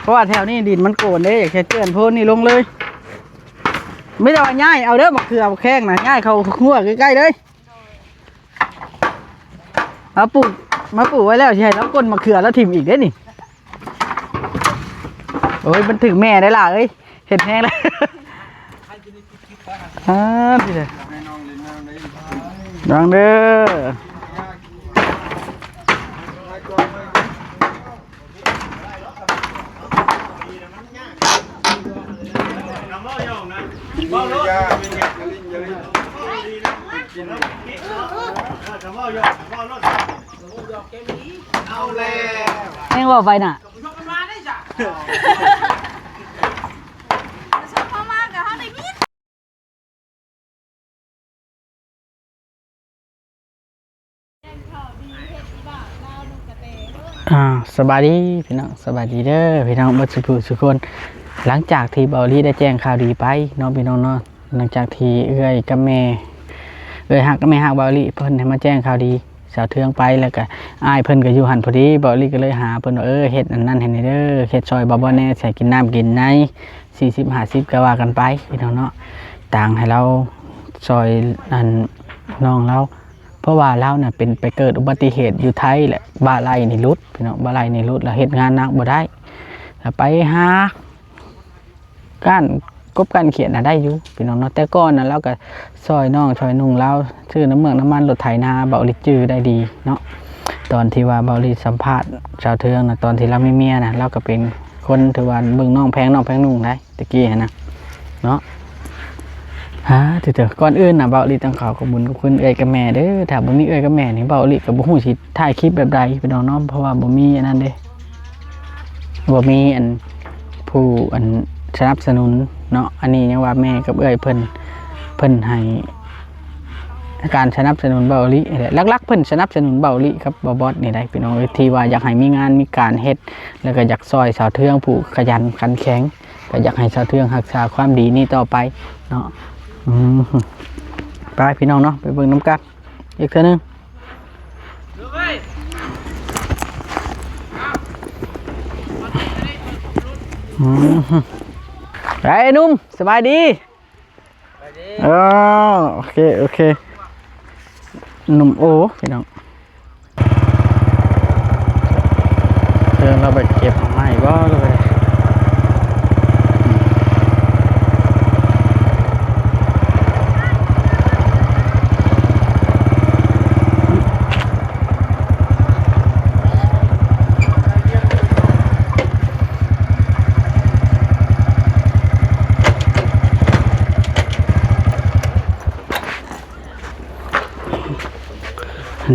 เพราะว่าแถวนี้ดินมันโกนเด้อยากแค่เจือนโพนนี่ลงเลยไม่ได้ว่าง่ายเอาเด้อมะเขือเอาแข้งนะง่ายเขาหัวใกล้ๆเลยมาปลูกไว้แล้วใช่แล้วก้นมะเขือแล้วถิ่มอีกได้นี่โอ้ยมันถึงแม่ได้ล่ะเอ้ยเห็นแห้งแล้วพี่เลยดังเด้อแห้งว่าไปน่ะสบายดีพี่น้องสบายดีเด้อพี่น้องบัดสุคนหลังจากที่เบาลี่ได้แจ้งข่าวดีไปน้องพี่น้องเนาะหลังจากที่เอื้อยกับแม่หักกับแม่หักเบาลี่เพิ่นให้มาแจ้งข่าวดีสาวเทืองไปแล้วก็อ้ายเพิ่นก็อยู่หันพอดีเบาลี่ก็เลยหาเพิ่นว่าเฮ็ดอันนั้นให้เด้อเฮ็ดซอยบ่แน่ใส่กินน้ำกินใน40-50ก็ว่ากันไปพี่น้องเนาะต่างให้เราซอยอันน้องเราเพราะว่าเราเนี่ยเป็นไปเกิดอุบัติเหตุอยู่ไทยแหละบาไหลนี่รุดพี่น้องบาไหลนี่รุดแล้วเหตุงานหนักบ่ได้ไปหาการกบการเขียนได้อยู่พี่น้องเนาะแต่ก่อนนะเราก็ซอยน้องซอยนุ่งเราชื่อน้ำเมืองน้ำมันรถไถนาเบาลิจื้อได้ดีเนาะตอนที่ว่าเบาลิสัมภาษณ์ชาวเทืองนะตอนที่เราไม่เมียนะเราก็เป็นคนถือว่าเบิ่งน้องแพงนุ่งได้ตะกี้นะเนาะเถอะก่อนอื่นนะเบาลิต้องขอขอบคุณคุณเอ๋ยกับแม่เด้อถ้าบ่มีเอ๋ยกับแม่นี่เบาลิกับบ่ฮู้สิถ่ายคลิปแบบใดพี่น้องเนาะเพราะว่าบ่มีอันนั้นเด้บ่มีอันผู้อันสนับสนุนเนาะอันนี้ยังว่าแม่กับเอ๋ยเพิ่นให้การสนับสนุนเบาลิลักๆเพิ่นสนับสนุนเบาลิครับบอสนี่ได้พี่น้องที่ว่าอยากให้มีงานมีการเฮ็ดแล้วก็อยากซอยสาวเทืองผู้ขยันขันแข็งก็อยากให้สาวเทืองรักษาความดีนี้ต่อไปเนาะไปพี่น้องเนาะไปเบิ่งน้ำกันอีกเท่านึงไอ้นุ่มสบายดีโอเคหนุ่มโอพี่น้องเดินเราไปเก็บไม้ก็เลย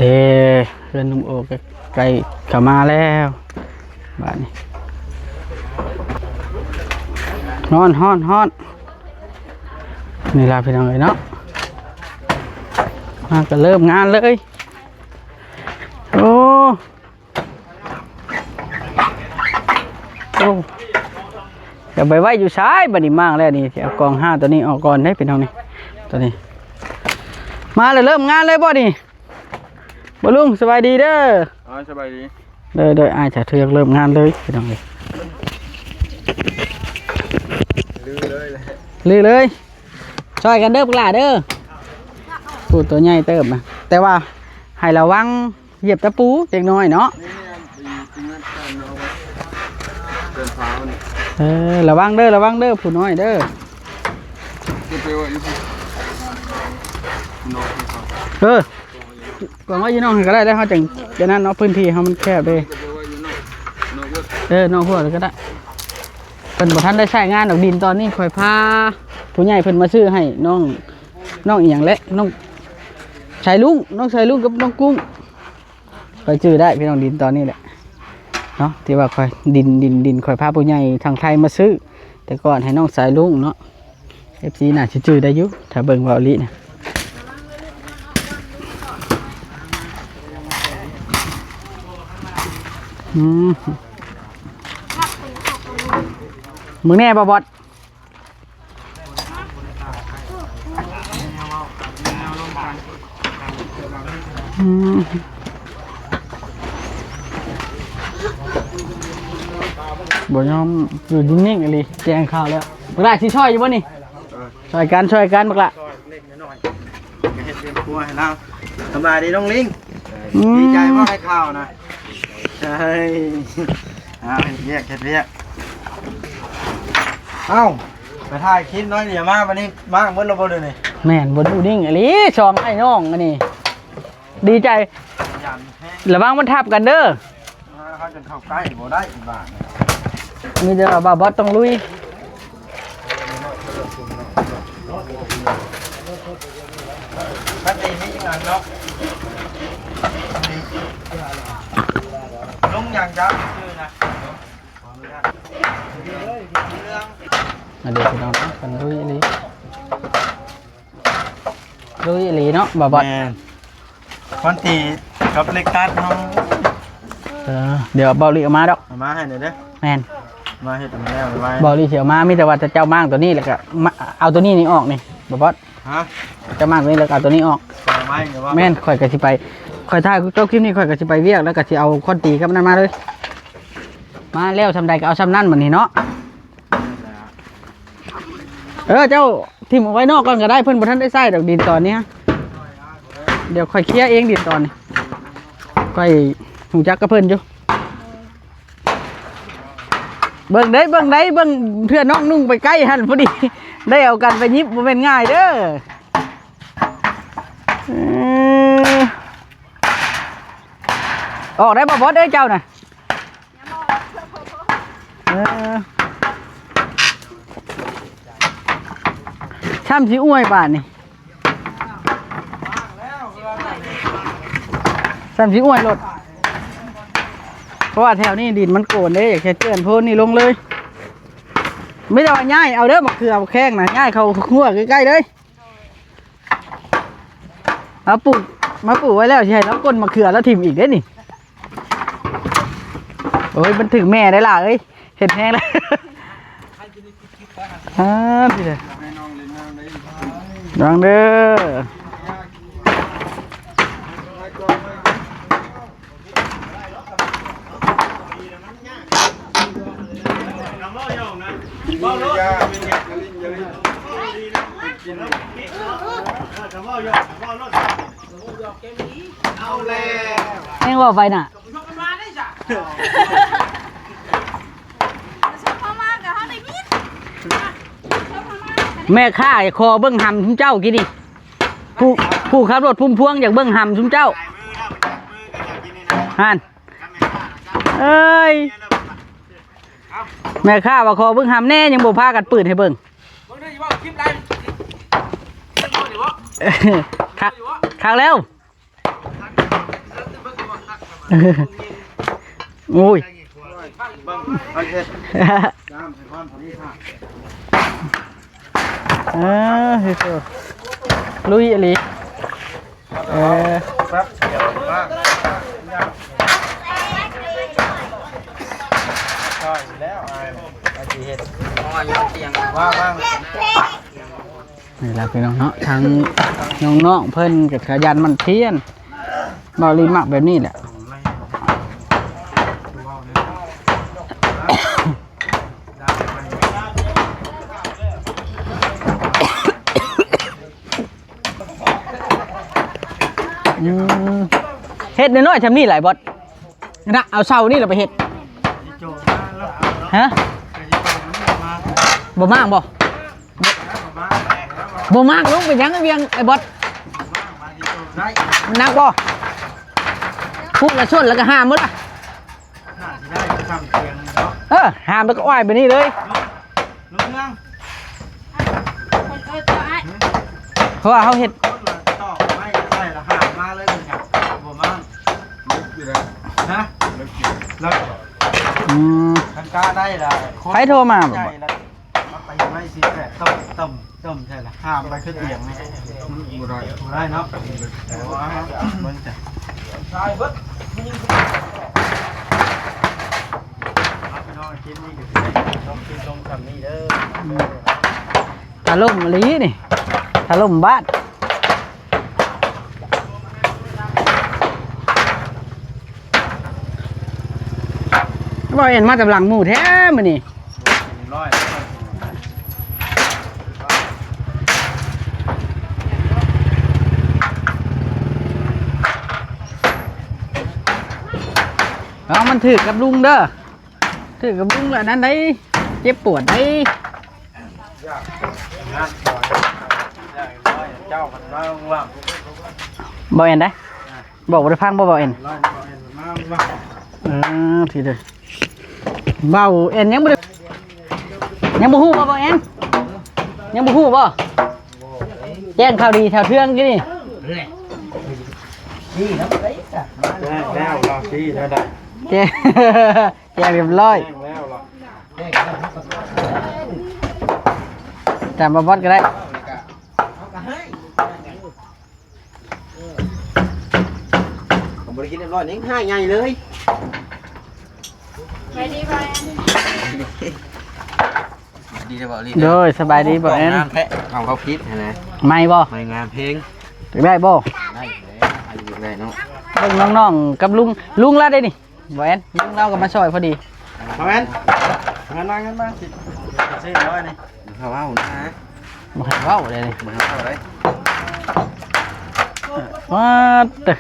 เด้เพื่อนนุ่มโอใกล้เข้ามาแล้วบ้านนี้ฮ้อนนี่ล่ะพี่น้องเนาะมาก็เริ่มงานเลยโอ้อย่าไปไว้อยู่ซ้ายบัดนี้มากแล้วนี่เอากอง5ตัวนี้ออกก่อนได้พี่น้องนี่ตัวนี้มาเลยเริ่มงานเลยบ่นี่บ่ลุงสบายดีเด้อสบายดีเด้ออ้ายจะเทือกเริ่มงานเลยพี่น้องเลยลือเลยช่วยกันเด้อพวกหล่าเด้อพูดตัวใหญ่เติมนะแต่ว่าให้ระวังเหยียบตะปูเล็กน้อยเนาะระวังเด้อผู้น้อยเด้อก่อนว่าอยู่น้องก็ได้เขาจังนั้นเนาะพื้นที่เขามันแคบเลยน้องพวกก็ได้เป็นบ่ทันได้ใช้งานดอกดินตอนนี้คอยพาผู้ใหญ่เพิ่นมาซื้อให้น้องอีหยังและน้องชายลุงกับน้องกุ้งคอยซื้อได้พี่น้องดินตอนนี้แหละเนาะที่ว่าคอยดินคอยพาผู้ใหญ่ทางไทยมาซื้อแต่ก่อนให้น้องสายลุงเนาะ FC น่าสิซื้อได้อยู่ถ้าเบิ่งเบาลินะมึงแน่บอส บ่ยอมอยู่นิ่งๆอะไรแจ้งข่าวแล้วบักละสิช่วยอยู่บ่นี่ช่วยกันบักละเล็กน้อยเฮ็ดเป็นครัวให้เราสบายดีน้องลิงดีใจว่าให้ข้าวนะใช่เฮ็ดเรียกเอ้าไปถ่ายคลิปน้อยเดี๋ยวมาวันนี้มาเมื่อเราบ่ได้นี่แม่นบ่อยู่นิ่งอะไรชองไอ้น้องอันนี้ดีใจระวังมันทับกันเด้อเขาจนเข้าใกล้บ่ได้อีกบาทมีแต่ว่าบอสต้องลุยพัดดีนี่งานเนาะลุงอย่างจ้าชื่อนะมาเดี๋ยวพี่น้องนะกันลุยอะไรเนาะบอสวันตีกับเล็กตัดน้องเดี๋ยวเบาลีออกมาดอกมาให้หน่อยเด้อแมนมาให้ตัวแล้วไว้เบาลีเสียวมามีแต่ว่าจะเจ้ามั่งตัวนี้แล้วก็เอาตัวนี้นี่ออกนี่บอสฮะเจ้ามั่งตัวนี้แล้วเอาตัวนี้ออกแม่นข่อยกะสิไปข่อยถ่ายเจ้าคลิปนี้ข่อยกะสิไปเวียกแล้วกะสิเอาคนตีกับนั่นมาเลยมาแล้วทำใดก็เอาซ้ำนั่นเหมือนนี่เนาะเจ้าทิมเอาไว้นอกก่อนก็ได้เพื่อนบ่ท่านได้ใส่ดอกดินตอนนี้เดี๋ยวข่อยเคลียร์เองดินตอนนี้ข่อยหูจักกับเพื่อนอยู่เบิ่งได้เพื่อนน้องนุ่งไปใกล้หันพอดีได้เอากันไปยิบบ่เป็นง่ายเด้อออกได้บ่บอสเด้อเจ้าน่ะช่ำสิอ้วยบาทนี่ช่ำสิอ้วยรถเพราะว่าแถวนี้ดินมันโกนเด้อยากแค่เจือนโพนนี่ลงเลยไม่ได้ว่าง่ายเอาเด้อมะเขือแข้งนะง่ายเขาหัวใกล้ๆเลยเอาปลูกมาปลูกไว้แล้วใช่แล้วก้นมะเขือแล้วถิ่มอีกได้นี่โอ้ยมันถึงแม่ได้ล่ะเอ้ยเห็ดแห้งแล้วพี่เลยดังเด้อเอ็งว่าไปน่ะแม่ข้าคอเบิ้งหำชุมเจ้ากินดิผู้ขับรถพุ่มพวงอยากเบิ้งหำชุมเจ้าฮันเอ้ยแม่ข้าว่าคอเบิ้งหำแน่ยังบ่พากันปืนให้เบิ้งข้างแล้วโอ้ยลุยอะไรนี่แหละพี่น้องเนาะทางน้องๆเพิ่นกับขยันมันเพี้ยนบอลีมักแบบนี้แหละเฮ็ดน้อยๆทำนี่หลายบอสนะเอาเสานี่เราไปเฮ็ดฮะบ่มากบ่มากลุงไปยังเวียงไอ้บอสนักบ่พุกละชนแล้วก็ห้ามมั้งล่ะห้ามแล้วก็อ้อยไปนี่เลยเพราะว่าเขาเห็ดกล้าได้ละใครโทรมาบ่ไปไม่สิแต่ต้มใช่ละห้ามไปขึ้นเตียงนี่ได้เนาะเบิ้งจ้ะใช่เบิ้งน้องกินนี่ก็ต้องกินลงทำนี่เด้อถล่มลีนี่ถล่มบ้าน บ่เห็นมาแต่หลังหมู่แท้มื้อนี้ ร้อย เอามันถือกับลุงเด้อถือกับลุงแล้วนั้นได้เจ็บปวดได้ งานต่อร้อยเจ้ากันมาว่าง บ่เห็นได้บอกบ่ได้พังบ่เห็น ร้อยมาว่าง ทีเด้อเบาเอ็นยังบ่ได้ยังบ่ฮู้บ่เอ็นยังบ่ฮู้บ่แจ้งข่าวดีแถวเทืองกี่นี่ แล้วเราชี้แล้วได้ แจ้ง แจ้งเรียบร้อย แล้วเรา จำบ่บอดก็ได้ ผมบริกินเรียบร้อยนี่ง่ายไงเลย ไปดีไป ดีจะบอกลี โดยสบายดีบ่เอ็น งานแพะของเขาพิษนะ ไม่บ่ ไม่งานเพลง ได้บ่ ได้เลยอายุได้เนาะ เบิ่งน้องๆกับลุงลาได้นี่บ่เอ็นลุงเราก็มาช่วยพอดี มาแมนงานมาสิซื้อร้อยนี่เขาว่าหุ่นนะ บ่ให้เว้าเลยนี่ มาเอาเลย ว้าเด้อ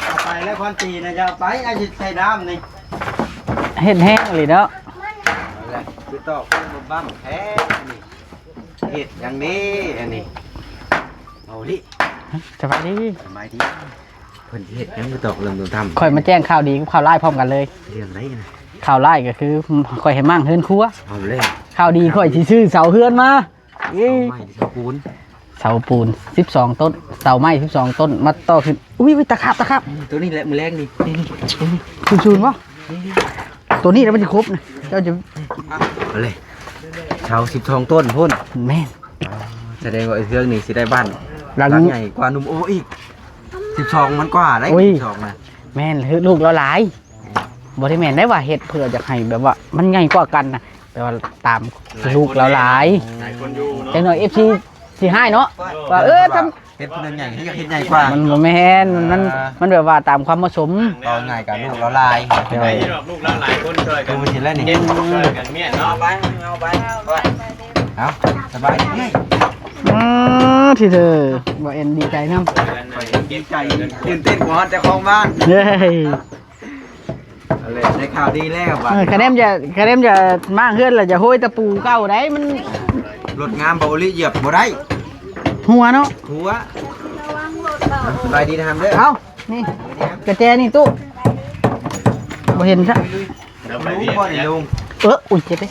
เอาไปแล้วความตีนะจะไปอาจิตใส่ดำนี่ เฮ็ดแห้งเลยเนาะ คือตอกเป็นบ้ามแพ้นี่เห็ดอย่างนี้อันนี้เอาดิ สบายดี สบายดีเพิ่นเห็ดยังคือตอกเรื่องทำ ข่อยมาแจ้งข่าวดีกับข่าวร้ายพร้อมกันเลย เรื่องไรนะ ข่าวร้ายก็คือข่อยให้มั่งเฮือนครัว เอาเลย ข่าวดีข่อยสิซื้อเสาเฮือนมาเอ้ย ไม่ที่เขาปูน เสาปูน12ต้นเสาไม้12ต้นมาต่อขึ้นอุ้ยตะขับ ตัวนี้แหละมือแรงนี่นี่ ชูนๆบ่ตัวนี้แล้วมันสิครบนะเจ้าจะ เอาเลยชาว12 ต้นพ่น แม่น แสดงว่าไอ้เครื่องนี้สิได้บ้าน หลัง ใหญ่กว่านุ่มโออีก12มันกว่าได้12นะ แม่นลูกเราหลายบ่ได้แม่นได้ว่าเฮ็ดเพื่อจะให้แบบว่ามันใหญ่กว่ากันนะแต่ว่าตามลูกเราหลายจังหน่อย FC สิให้เนาะว่าทำ เฮ็ดเพิ่นใหญ่ให้เฮ็ดใหญ่กว่า มันบ่แม่นมันแบบว่าตามความเหมาะสม เอาง่ายกับลูกเราลาย เดี๋ยว ไปที่ลูกแล้วหลายคนช่วยกั ดู น มันเห็นแล้วนี่ ช่วยกันเมียเนาะ เอาสบายดี ที่เธอบ่เอ็นดีใจนำ ดีใจตื่นเต้นกว่าเจ้าของบ้าน เฮ้ย อะไรได้ข่าวดีแล้วบัด คะแนนจะมากขึ้นแล้วจะโหยตะปูเก่าได้มัน รถงามเบาลิเหยียบบ่ได้ หัวเนาะ หัวสบายดีนะครับเด้อ เอานี่กระแจนี่ตู้บ่เห็นซะ เดี๋ยวไป รู้ เรียน บ่นี่ลุง อุ้ยเจ็บเด้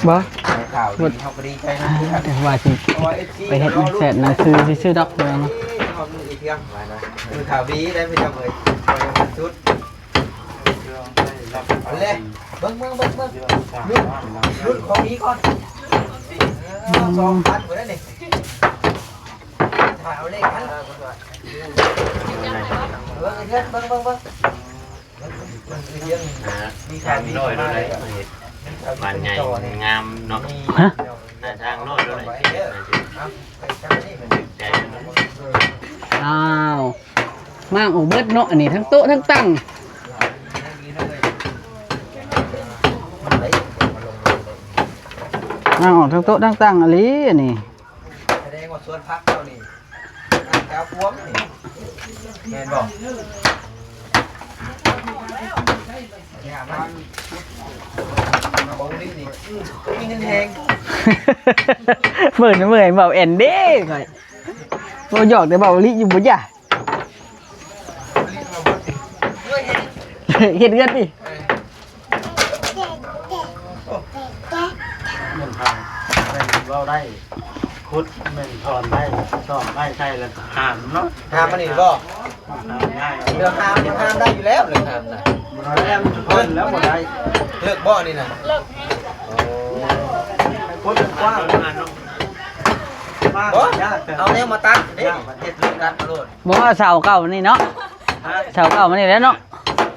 บ่ ได้ข่าวดีเขาก็ดีใจนะ แต่ว่าสิไปเฮ็ดแสนหนังสือซื่อๆดอกเดียวเนาะ คือข่าวดีได้ไปจังเลยชุดเลยเบิ้งรุ่นของนี้ก่อน2,000บ่ได้นี่ถ่ายเอาเลขมันเบิ้งมีข่าวดี โน้ยด้วยเลยบ้านใหญ่งามเนาะ ฮะ หน้าทางโน้ยด้วยเลยใจ อ้าวมากโอ้เบิดเนาะอันนี้ทั้งโต๊ะทั้งตั้งมากออกทั้งโต๊ะทั้งตั้งอันนี้อันนี้ แสดงว่าสวนพักเจ้านี่เจ้าพวงนี่แม่นบอกเนี่ยมันบอกนี่นี่มีเงินแหง เมื่อยเบาเอ็นเด้ก่อยบ่หยอกแต่เบาลิอยู่บ่จ้ะเฮ็ดเงินดิ เราได้คุดเม่นถอนได้สอนได้ใช่แล้วหามเนาะ ห้ามมันนี่บอก ง่าย เรื่องห้ามนี่ห้ามได้อยู่แล้วเรื่องห้ามนะ แล้วเพิ่นแล้วบ่ได้ เลิกบ่อนี่นะ คุดกว้างงานเนาะ บ่เอาแนวมาตัดเด้ประเทศลูกตัดมาโลด บ่ว่าเสาเก่ามันนี่เนาะเสาเก่ามันนี่แหล้วเนาะ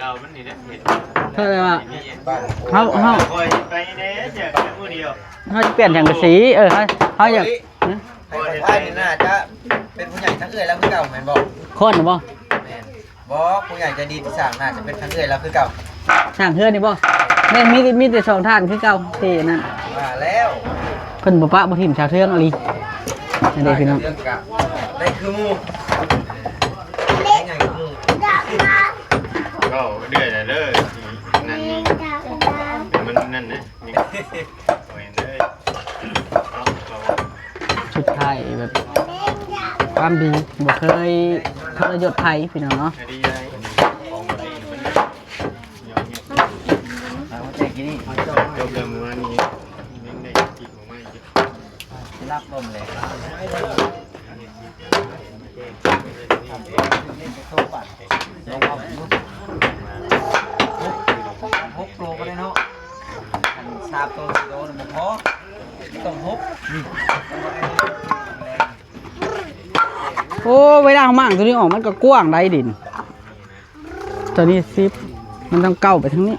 เก่ามันนี่แหละเห็น เท่าไหร่ว่า บ้าน เฮา คอยไปเด้เจ้าแค่มื้อเดียว จะเปลี่ยนอย่างกระสีเฮาอยาก ให้คนไทยนี่น่าจะเป็นผู้ใหญ่ทั้งเอื้อยแล้วผู้เก่าแม่นบอก คนบ่ แม่น บอกผู้ใหญ่ใจดีที่สั่งน่าจะเป็นทั้งเอื้อยแล้วคือเก่า ช่างเฮือนนี่บ่แม่นมีแต่สองท่านคือเก่าที่นั่น มาแล้ว เพิ่นบ่ปะบ่ทิ่มชาวเทืองอะลีนั่นเด้พี่น้อง เรื่องกะได้คือหมูได้ไงคือหมู ก็เดือดเลยเด้อนั่นนี่มันนั่นนะนี่โอ้ยเลย สุดท้ายแบบความดีบ่เคยทรยศไผพี่น้องเนาะ ดีเลยของมันนี่มัน เอาแจกกี่นี่ จบเรื่องมือนี้ยังได้กินของมันอีก รับลมเลยฮุบโลก็ได้เนาะซาบตัวโลนึงพอต้องฮุบ โอ้เวลาเอามั่งตัวนี้ออกมันก็กว้างได้ดินตัวนี้10มันต้องเก้าไปทางนี้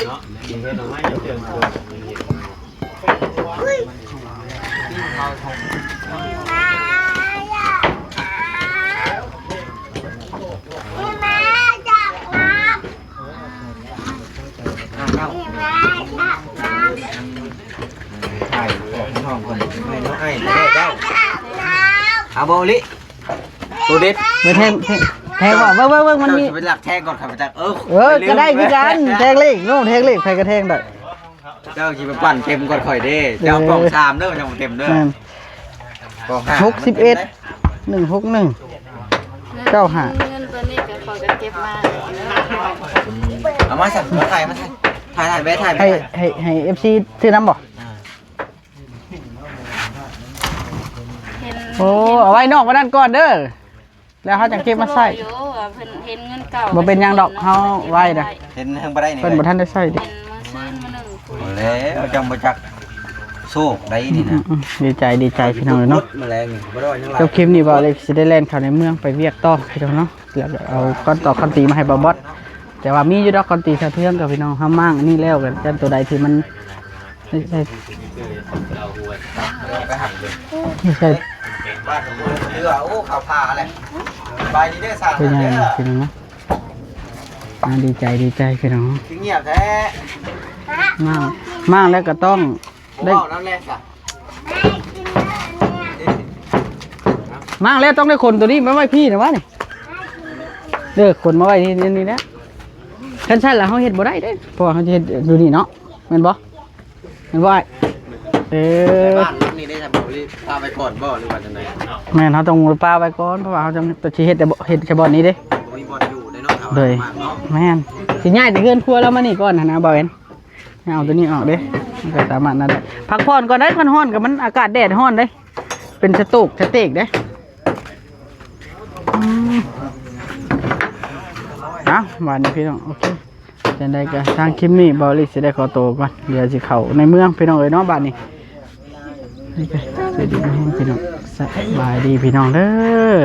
เนาะกินเฮ็ดหน่อไม้เจอตัว ไอ้ท้องคนไม่น้องไอ้แม่เจ้าเอาโบลิตูดิด ไปแทงว่าเบิ่งมันมี จะเป็นหลักแทงก่อนครับอาจารย์ก็ได้คือกันแทงเลขโน้แทงเลขใครก็แทงได้ เจ้าขี่ไปปั่นเต็มก่อนข่อยเด้เจ้ากล่อง3เด้อเจ้าเต็มเด้อ นั่น กล่อง 61 161 95 เงินตัวนี้ก็ขอจะเก็บมา เอามาสั่งมาถ่ายแม่ถ่าย ให้ FC ซื้อน้ำบ่ เห็น โอ้เอาไว้นอกไว้นั่นก่อนเด้อแล้วเขาจะเก็บมาใส่ อยู่ว่าเพิ่นเห็นเงินเก่า บ่เป็นหยังดอกเฮาไว้น่ะ เห็นทางบ่ได้นี่ เพิ่นบ่ทันได้ใส่ดิ เห็นมาซื้อมาหนึ่งคุย แล้วจังบ่จักโชคได้นี่นะ ดีใจพี่น้องเนาะ แมลงนี่บ่ได้ยังไง จบคลิปนี้บ่เลยสิได้แล่นเข้าในเมืองไปเวียกต่อพี่น้องเนาะแล้วก็เอาก้อนต่อคอนตีมาให้บ่บอสแต่ว่ามีอยู่ดอกคอนตีสะเทือนกับพี่น้องเฮามั่งอันนี้แล้วกันจันตัวใดที่มันไม่ใช่ ไปหักเลย ไม่ใช่ บ้านเรือโอ้ข่าวพาอะไรใบนี้ได้สั่ง เป็นยังไง เด้อ พี่น้องเนาะดีใจพี่น้อง ถึงเงียบแท้ มั่งแล้วก็ต้อง ได้น้ำแรกอ่ะ มั่งแล้วต้องได้คนตัวนี้มาไว้พี่นะวะนี่เด้อคนมาไว้นี่นะคันซั่นล่ะเฮาเฮ็ดบ่ได้เด้เพราะว่าเฮาจะเฮ็ดดูนี่เนาะแม่นบ่แม่นบ่บ้านนี่ได้ทำบริพาไปก่อนบ่หรือว่าจังได แม่นเขาต้องปลาไว้ก่อนเพราะว่าเขาจะสิเฮ็ดแต่บ่เฮ็ดแค่บ่อนนี้เด้ มีบ่อนอยู่ได้เนาะ เลยแม่นสิย้ายแต่เฮือนครัวแล้วมานี่ก่อนนะบ่าวเห็นเอาตัวนี้ออกเด้มันก็สามารถนั่นได้พักผ่อนก่อนได้มันร้อนกับมันอากาศแดดร้อนเด้เป็นสตูกสเต็กเด้เอาวันนี้พี่น้องโอเคจังได๋ก็ทางคลิปนี้บ่าวลิสิได้ขอตัวก่อนเดี๋ยวสิเข้าในเมืองพี่น้องเอ้ยเนาะบัดนี้นี่ก็สวัสดีพี่น้องสบายดีพี่น้องเด้อ